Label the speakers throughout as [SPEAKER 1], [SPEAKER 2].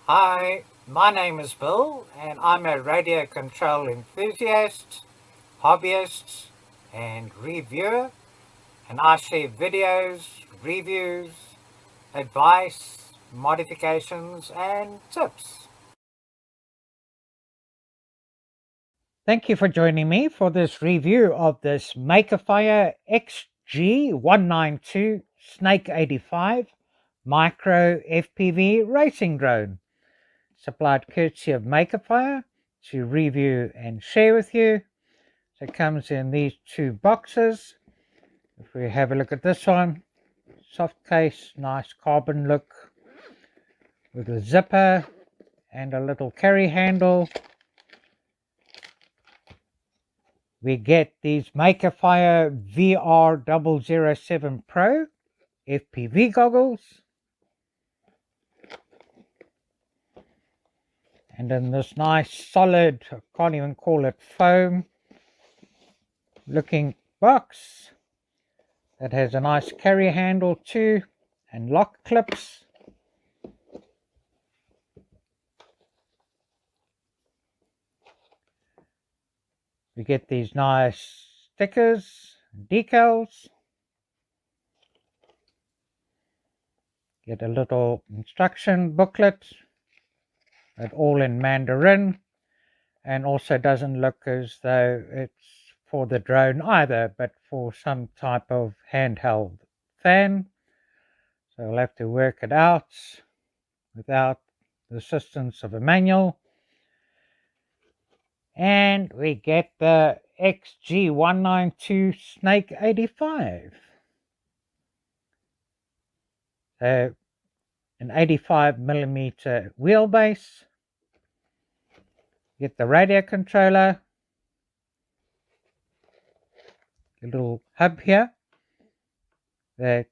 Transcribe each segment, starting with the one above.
[SPEAKER 1] Hi, my name is Bill, and I'm a radio control enthusiast, hobbyist, and reviewer, and I share videos, reviews, advice, modifications, and tips. Thank you for joining me for this review of this Makerfire XG192 Snake 85 Micro FPV Racing Drone, supplied courtesy of Makerfire to review and share with you. So it comes in these two boxes. If we have a look at this one, soft case, nice carbon look with a zipper and a little carry handle. We get these Makerfire VR007 Pro FPV goggles. And in this nice solid, I can't even call it foam looking box that has a nice carry handle too and lock clips. We get these nice stickers, decals. Get a little instruction booklet, but all in Mandarin, and also doesn't look as though it's for the drone either, but for some type of handheld fan. So we'll have to work it out without the assistance of a manual. And we get the XG192 Snake 85. So an 85mm wheelbase. Get the radio controller, a little hub here that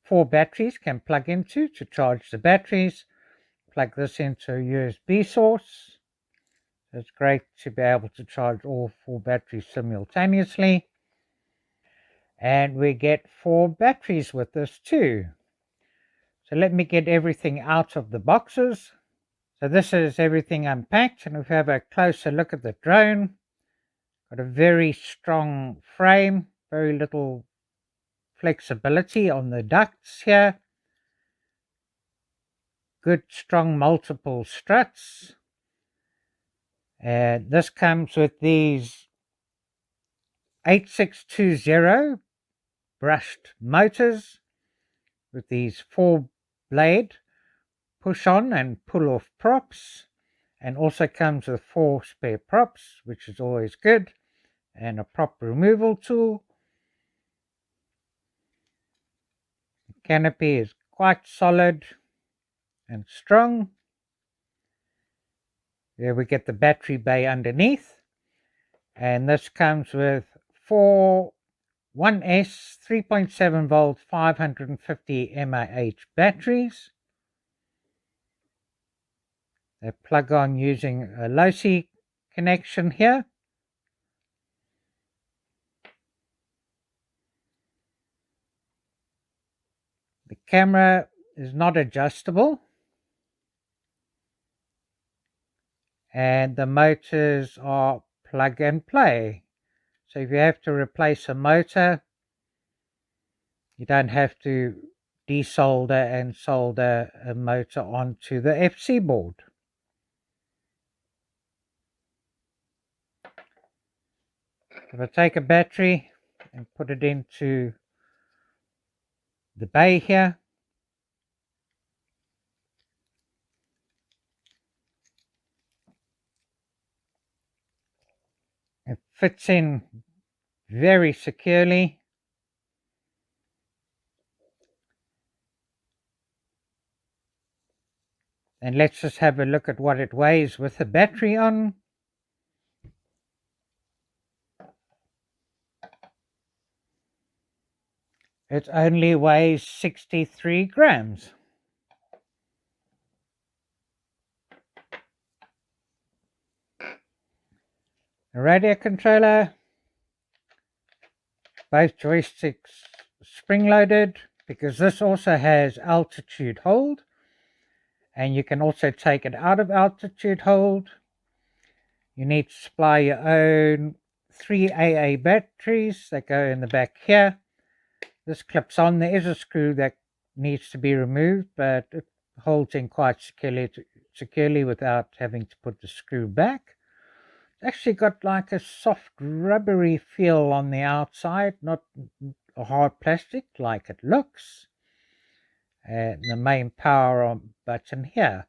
[SPEAKER 1] 4 batteries can plug into to charge the batteries. Plug this into a USB source. It's great to be able to charge all 4 batteries simultaneously. And we get 4 batteries with this too. So let me get everything out of the boxes. So this is everything unpacked, and if we have a closer look at the drone, got a very strong frame, very little flexibility on the ducts here. Good strong multiple struts. And this comes with these 8620 brushed motors with these 4-blade push on and pull off props, and also comes with 4 spare props, which is always good, and a prop removal tool. The canopy is quite solid and strong. There we get the battery bay underneath, and this comes with 4 1S 3.7 volt 550 mAh batteries. They plug on using a LOCI connection here. The camera is not adjustable, and the motors are plug and play. So if you have to replace a motor, you don't have to desolder and solder a motor onto the FC board. If I take a battery and put it into the bay here, it fits in very securely. And let's just have a look at what it weighs with the battery on. It only weighs 63 grams. The radio controller, both joysticks spring loaded, because this also has altitude hold, and you can also take it out of altitude hold. You need to supply your own 3 AA batteries that go in the back here. This clips on. There is a screw that needs to be removed, but it holds in quite securely without having to put the screw back. It's actually got like a soft rubbery feel on the outside, not a hard plastic like it looks. And the main power button here.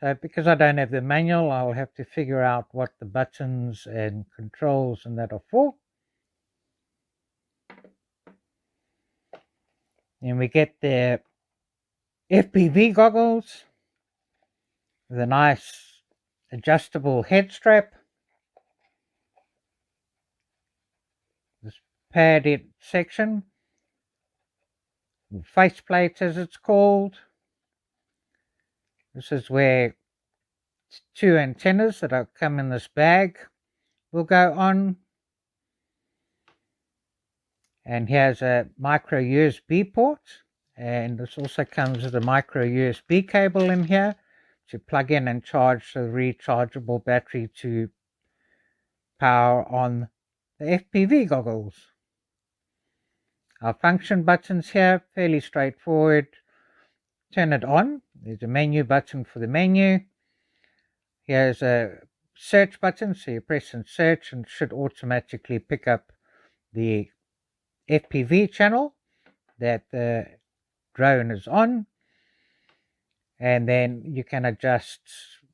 [SPEAKER 1] So because I don't have the manual, I'll have to figure out what the buttons and controls and that are for. And we get the FPV goggles with a nice adjustable head strap. This padded section, faceplate as it's called. This is where 2 antennas that come in this bag will go on. And here's a micro USB port, and this also comes with a micro USB cable in here to plug in and charge the rechargeable battery to power on the FPV goggles. Our function buttons here, fairly straightforward. Turn it on. There's a menu button for the menu. Here's a search button, so you press and search and it should automatically pick up the FPV channel that the drone is on. And then you can adjust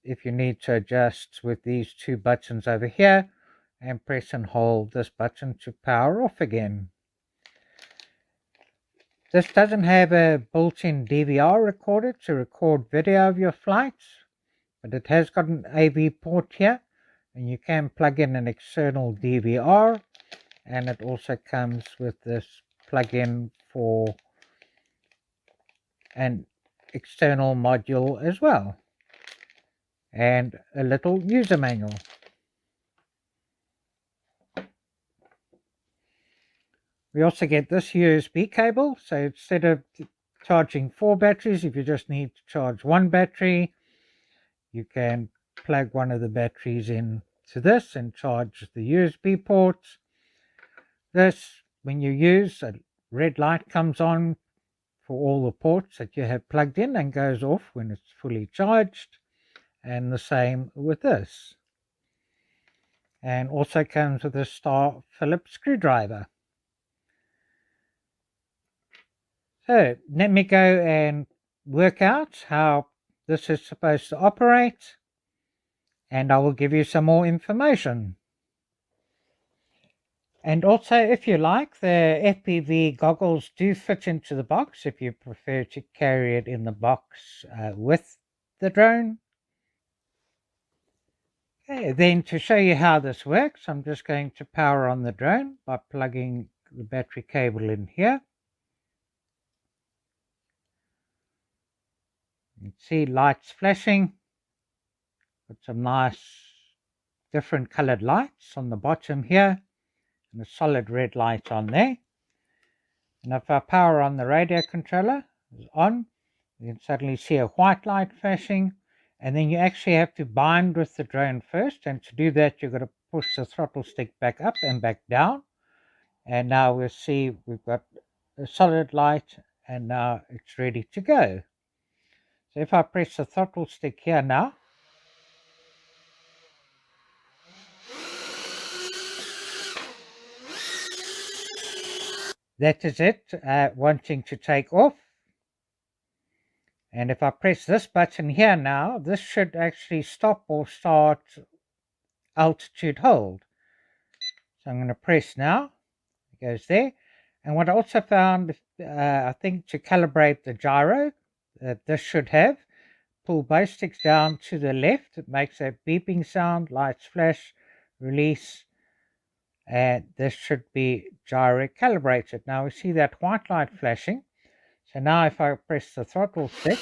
[SPEAKER 1] if you need to adjust with these 2 buttons over here, and press and hold this button to power off again. This doesn't have a built-in DVR recorder to record video of your flights, but it has got an AV port here, and you can plug in an external DVR, and it also comes with this plug-in for an external module as well, and a little user manual. We also get this USB cable, so instead of charging 4 batteries, if you just need to charge 1 battery, you can plug one of the batteries into this and charge the USB ports. This, when you use, a red light comes on for all the ports that you have plugged in and goes off when it's fully charged, and the same with this. And also comes with a star Phillips screwdriver. So let me go and work out how this is supposed to operate, and I will give you some more information. And also, if you like, the FPV goggles do fit into the box if you prefer to carry it in the box with the drone. Okay, then to show you how this works, I'm just going to power on the drone by plugging the battery cable in here. You can see lights flashing. Got some nice different colored lights on the bottom here, and a solid red light on there. And if I power on the radio controller, it's on, you can suddenly see a white light flashing, and then you actually have to bind with the drone first, and to do that you've got to push the throttle stick back up and back down, and now we'll see we've got a solid light, and now it's ready to go. So if I press the throttle stick here now, that is it wanting to take off. And if I press this button here now, this should actually stop or start altitude hold. So I'm going to press now. It goes there. And what I also found, I think to calibrate the gyro, this should have, pull both sticks down to the left. It makes a beeping sound, lights flash, release, and this should be gyro calibrated. Now we see that white light flashing. So now if I press the throttle stick,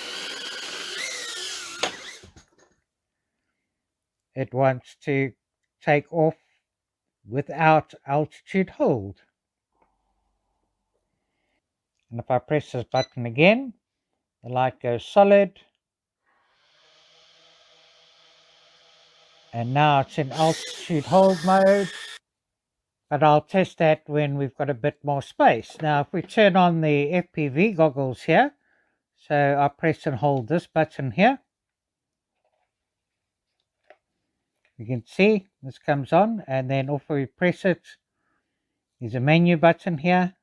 [SPEAKER 1] it wants to take off without altitude hold. And if I press this button again, the light goes solid, And now it's in altitude hold mode, but I'll test that when we've got a bit more space. Now if we turn on the FPV goggles here, so I press and hold this button here, you can see this comes on, and then if we press it, there's a menu button here,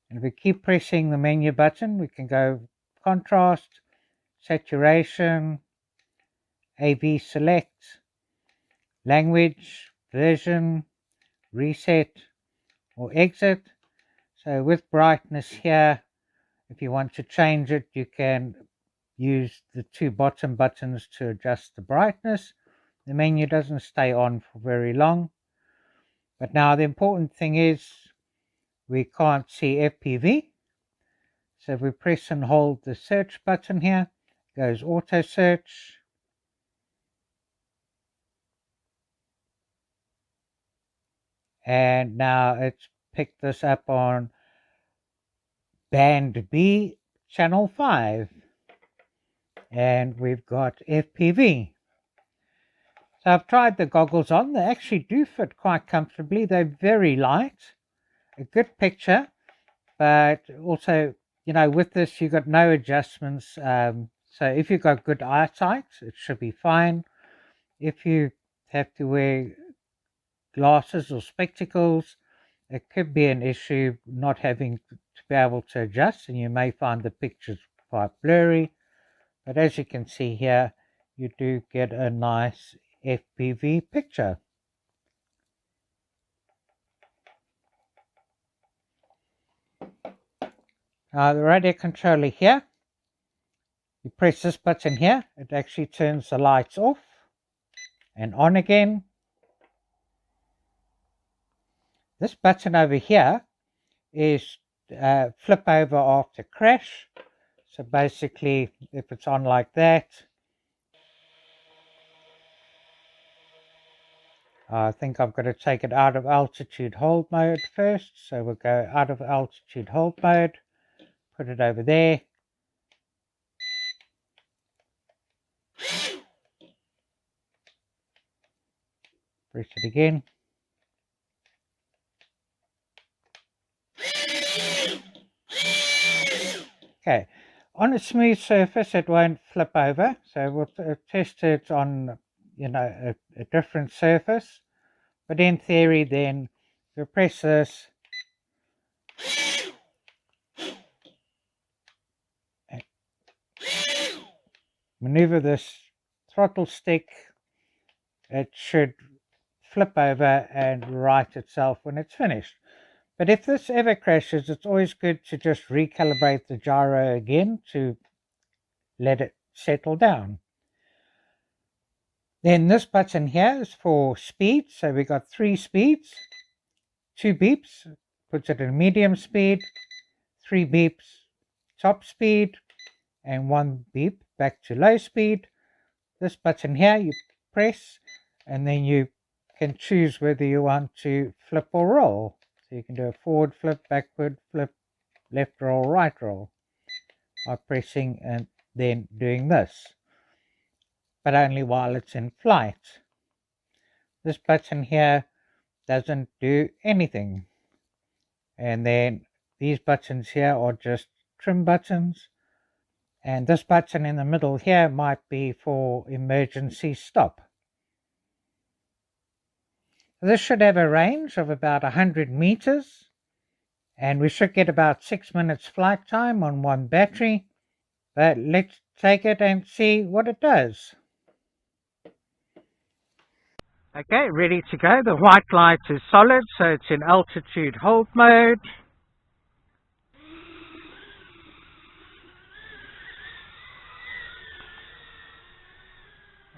[SPEAKER 1] and if we keep pressing the menu button, we can go contrast, saturation, AV select, language, version, reset, or exit. So with brightness here, if you want to change it, you can use the two bottom buttons to adjust the brightness. The menu doesn't stay on for very long. But now the important thing is we can't see FPV. So if we press and hold the search button here, it goes auto search. And now it's picked this up on band B, channel 5. And we've got FPV. So I've tried the goggles on. They actually do fit quite comfortably. They're very light, a good picture, but also, you know, with this you've got no adjustments. So if you've got good eyesight, it should be fine. If you have to wear glasses or spectacles, it could be an issue not having to be able to adjust, and you may find the pictures quite blurry. But as you can see here, you do get a nice FPV picture. Now the radio controller here, you press this button here, it actually turns the lights off and on again. This button over here is flip over after crash. So basically, if it's on like that, I think I've got to take it out of altitude hold mode first. So we'll go out of altitude hold mode, put it over there. Press it again. Okay, on a smooth surface it won't flip over, so we'll test it on, you know, a different surface. But in theory, then you press this, maneuver this throttle stick, it should flip over and right itself when it's finished. But if this ever crashes, it's always good to just recalibrate the gyro again to let it settle down. Then this button here is for speed. So we got 3 speeds, 2 beeps, puts it in medium speed, 3 beeps, top speed, and 1 beep back to low speed. This button here you press, and then you can choose whether you want to flip or roll. So you can do a forward flip, backward flip, left roll, right roll by pressing and then doing this, but only while it's in flight. This button here doesn't do anything. And then these buttons here are just trim buttons. And this button in the middle here might be for emergency stop. This should have a range of about 100 meters. And we should get about 6 minutes flight time on one battery. But let's take it and see what it does. Okay, ready to go. The white light is solid, so it's in altitude hold mode.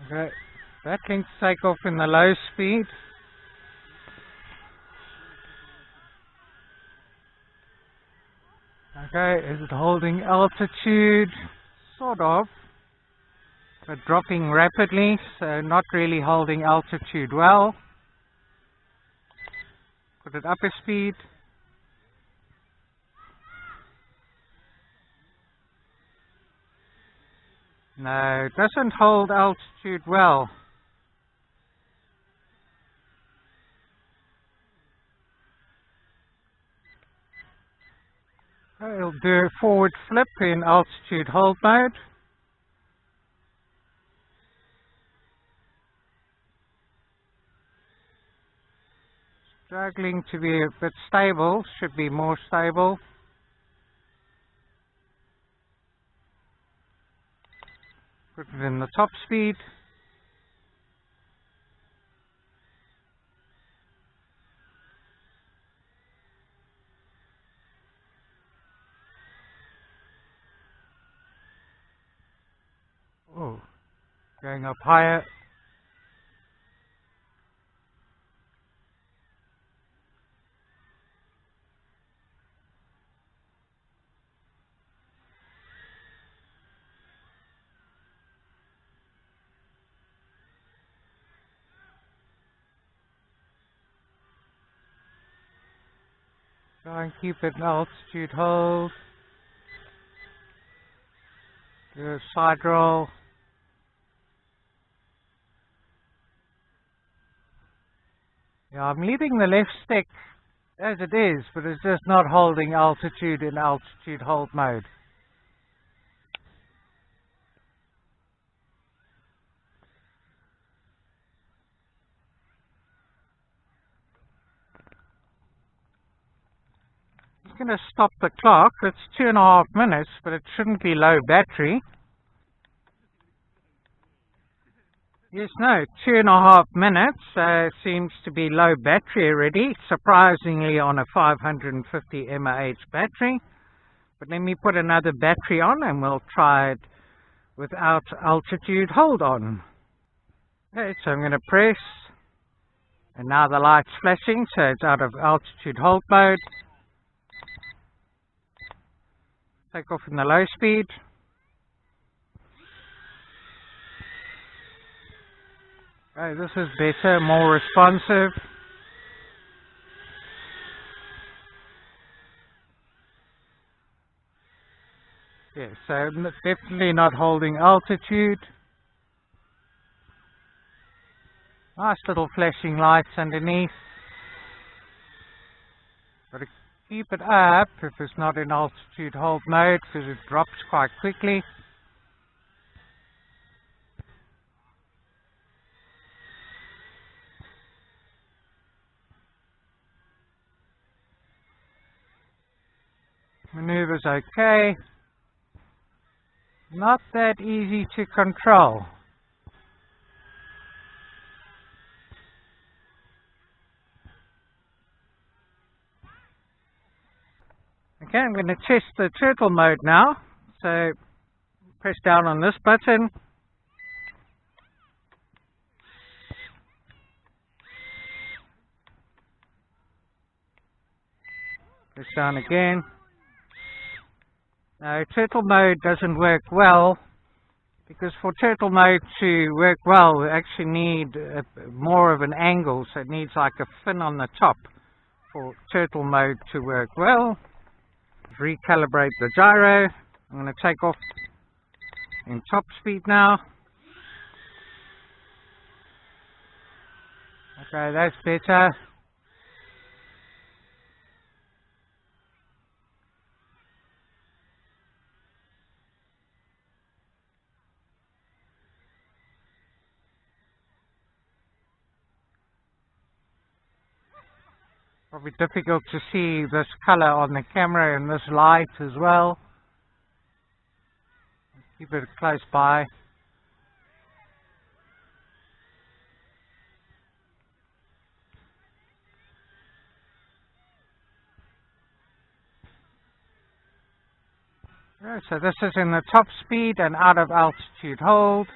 [SPEAKER 1] Okay, battling to take off in the low speed. Okay, is it holding altitude? Sort of, but dropping rapidly, so not really holding altitude well. Put it up a speed. No, it doesn't hold altitude well. I'll do a forward flip in altitude hold mode. Struggling to be a bit stable, should be more stable. Put it in the top speed. Oh, going up higher. Try and keep it in altitude hold. Do a side roll. Yeah, I'm leaving the left stick as it is, but it's just not holding altitude in altitude hold mode. I'm going to stop the clock. It's 2.5 minutes, but it shouldn't be low battery. Yes, no, 2.5 minutes seems to be low battery already, surprisingly on a 550 mAh battery. But let me put another battery on and we'll try it without altitude hold on. Okay, so I'm going to press, and now the light's flashing, so it's out of altitude hold mode. Take off in the low speed. Okay, this is better, more responsive. Yeah, so definitely not holding altitude. Nice little flashing lights underneath. Got to keep it up if it's not in altitude hold mode because it drops quite quickly. Maneuver's okay. Not that easy to control. Okay, I'm going to test the turtle mode now. So press down on this button. Press down again. Now turtle mode doesn't work well because for turtle mode to work well we actually need more of an angle, so it needs like a fin on the top for turtle mode to work well. Recalibrate the gyro. I'm going to take off in top speed now. Okay, that's better. Probably difficult to see this color on the camera and this light as well. Keep it close by. Right, so this is in the top speed and out of altitude hold.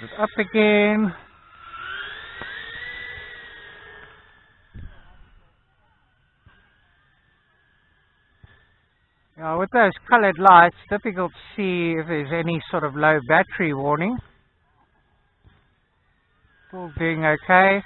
[SPEAKER 1] Put it up again. Yeah, with those colored lights, difficult to see if there's any sort of low battery warning. All doing okay.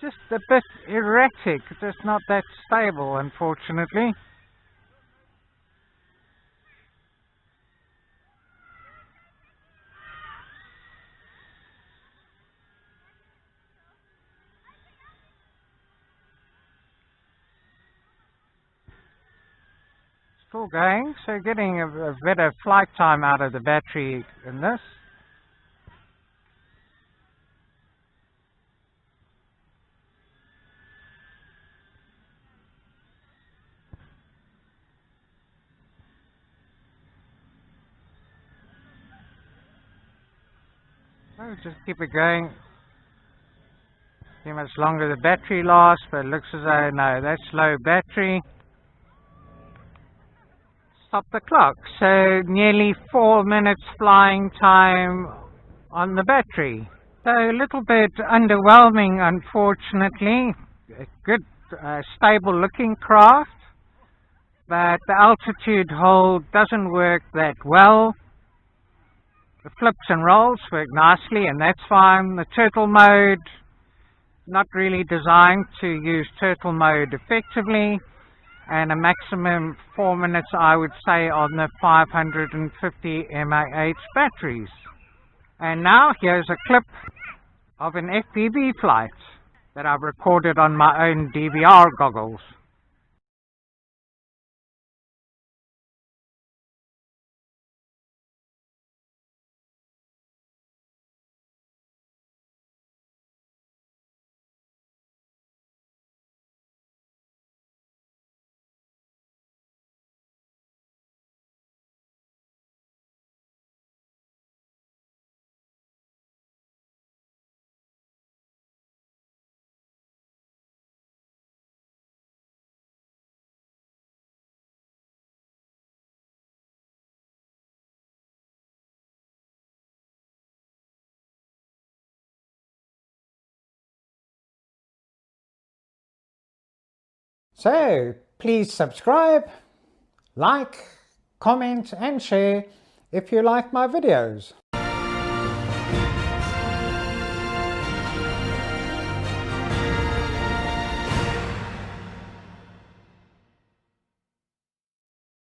[SPEAKER 1] Just a bit erratic, just not that stable, unfortunately. Still going, so getting a better flight time out of the battery in this. So just keep it going. See how much longer the battery lasts, but it looks as though, no, that's low battery. Stop the clock. So nearly 4 minutes flying time on the battery. So a little bit underwhelming, unfortunately. A good, stable looking craft, but the altitude hold doesn't work that well. The flips and rolls work nicely, and that's fine. The turtle mode, not really designed to use turtle mode effectively, and a maximum 4 minutes, I would say, on the 550 mAh batteries. And now here's a clip of an FPV flight that I've recorded on my own DVR goggles. So please subscribe, like, comment and share if you like my videos.